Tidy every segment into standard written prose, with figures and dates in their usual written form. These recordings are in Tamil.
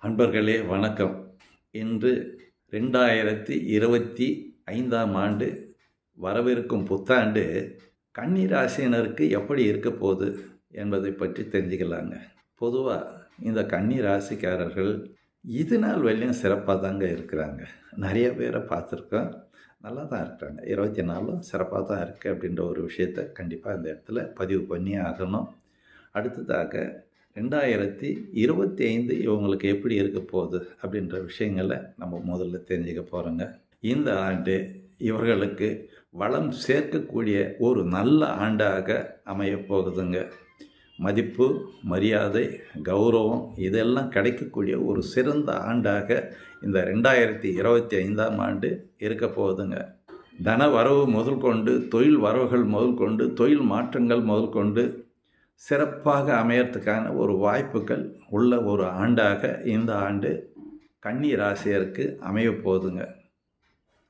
அன்பர்களே வணக்கம். இன்று 2025ஆம் ஆண்டு வரவிருக்கும் புத்தாண்டு கன்னி ராசியினருக்கு எப்படி இருக்க போகுது என்பதை பற்றி தெரிஞ்சுக்கலாங்க. பொதுவாக இந்த கன்னி ராசிக்காரர்கள் இது நாள் வரையும் சிறப்பாக தாங்க இருக்கிறாங்க. நிறைய பேரை பார்த்துருக்கோம், நல்லா தான் இருக்கிறாங்க. 24ம் சிறப்பாக தான் இருக்குது அப்படின்ற ஒரு விஷயத்தை கண்டிப்பாக இந்த இடத்துல பதிவு பண்ணி ஆகணும். அடுத்ததாக 2025 இவங்களுக்கு எப்படி இருக்க போகுது அப்படின்ற விஷயங்களை நம்ம முதல்ல தெரிஞ்சுக்க போகிறோங்க. இந்த ஆண்டு இவர்களுக்கு வளம் சேர்க்கக்கூடிய ஒரு நல்ல ஆண்டாக அமைய போகுதுங்க. மதிப்பு, மரியாதை, கௌரவம் இதெல்லாம் கிடைக்கக்கூடிய ஒரு சிறந்த ஆண்டாக இந்த 2025ஆம் ஆண்டு இருக்க போகுதுங்க. தன வரவு முதல் கொண்டு, தொழில் வரவுகள் முதல் கொண்டு, தொழில் மாற்றங்கள் முதல் கொண்டு சிறப்பாக அமையறதுக்கான ஒரு வாய்ப்புகள் உள்ள ஒரு ஆண்டாக இந்த ஆண்டு கன்னி ராசியருக்கு அமைய போகுதுங்க.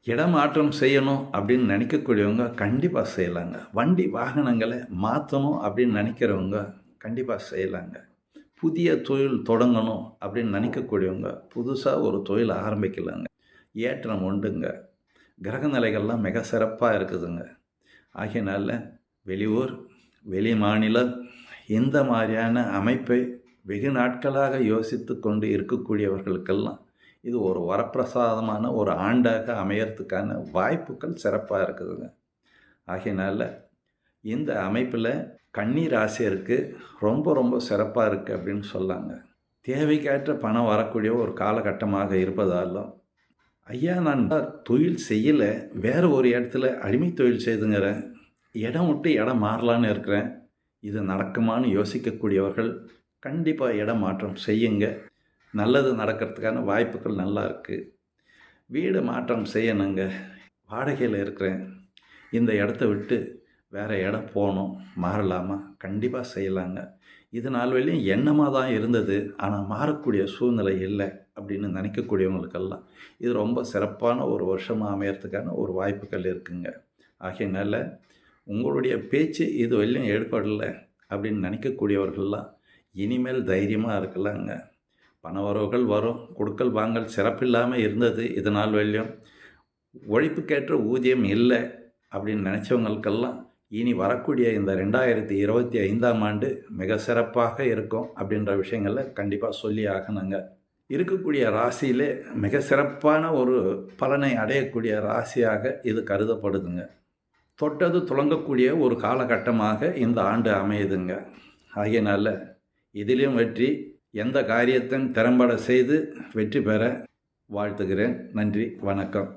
இடமாற்றம் செய்யணும் அப்படின்னு நினைக்கக்கூடியவங்க கண்டிப்பாக செய்யலாங்க. வண்டி வாகனங்களை மாற்றணும் அப்படின்னு நினைக்கிறவங்க கண்டிப்பாக செய்யலாங்க. புதிய தொழில் தொடங்கணும் அப்படின்னு நினைக்கக்கூடியவங்க புதுசாக ஒரு தொழில் ஆரம்பிக்கலாங்க. ஏற்றம் உண்டுங்க. கிரக நிலைகள்லாம் மிக சிறப்பாக இருக்குதுங்க. ஆகையினால வெளியூர், வெளி மாநிலம் இந்த மாதிரியான அமைப்பை வெகு நாட்களாக யோசித்து கொண்டு இருக்கக்கூடியவர்களுக்கெல்லாம் இது ஒரு வரப்பிரசாதமான ஒரு ஆண்டாக அமையறதுக்கான வாய்ப்புகள் சிறப்பாக இருக்குதுங்க. ஆகையினால இந்த அமைப்பில் கன்னி ராசியருக்கு ரொம்ப சிறப்பாக இருக்குது அப்படின்னு சொல்லாங்க. தேவைக்கேற்ற பணம் வரக்கூடிய ஒரு காலகட்டமாக இருப்பதாலும், ஐயா நான் தொழில் செய்யலை, வேறு ஒரு இடத்துல அடிமை தொழில் செய்துங்கிறேன், இடம் விட்டு இடம் மாறலான்னு இருக்கிறேன், இது நடக்குமான்னு யோசிக்கக்கூடியவர்கள் கண்டிப்பாக இடம் மாற்றம் செய்யுங்க. நல்லது நடக்கிறதுக்கான வாய்ப்புகள் நல்லா இருக்குது. வீடு மாற்றம் செய்யணுங்க. வாடகையில் இருக்கிறேன், இந்த இடத்த விட்டு வேறு இடம் போகணும், மாறலாமா? கண்டிப்பாக செய்யலாங்க. இது நாள் வரையும் எண்ணமாக தான் இருந்தது, ஆனால் மாறக்கூடிய சூழ்நிலை இல்லை அப்படின்னு நினைக்கக்கூடியவங்களுக்கெல்லாம் இது ரொம்ப சிறப்பான ஒரு வருஷமாக அமையறதுக்கான ஒரு வாய்ப்புகள் இருக்குங்க. ஆகையினால உங்களுடைய பேச்சு இது வரையும் ஏற்படலை அப்படின்னு நினைக்கக்கூடியவர்கள்லாம் இனிமேல் தைரியமாக இருக்கலாங்க. பணவரவுகள் வரும், கொடுக்கல் வாங்கல் சிறப்பில்லாமல் இருந்தது இது நாள் வரையும், உழைப்புக்கேற்ற ஊதியம் இல்லை அப்படின்னு நினச்சவங்களுக்கெல்லாம் இனி வரக்கூடிய இந்த 2025ஆம் ஆண்டு மிக சிறப்பாக இருக்கும் அப்படின்ற விஷயங்களை கண்டிப்பாக சொல்லி ஆகணுங்க. இருக்கக்கூடிய ராசியிலே மிக சிறப்பான ஒரு பலனை அடையக்கூடிய ராசியாக இது கருதப்படுதுங்க. தொட்டது துளங்கக்கூடிய ஒரு காலகட்டமாக இந்த ஆண்டு அமையுதுங்க. ஆகையினால இதிலும் வெற்றி, எந்த காரியத்தையும் திறம்பட செய்து வெற்றி பெற வாழ்த்துகிறேன். நன்றி, வணக்கம்.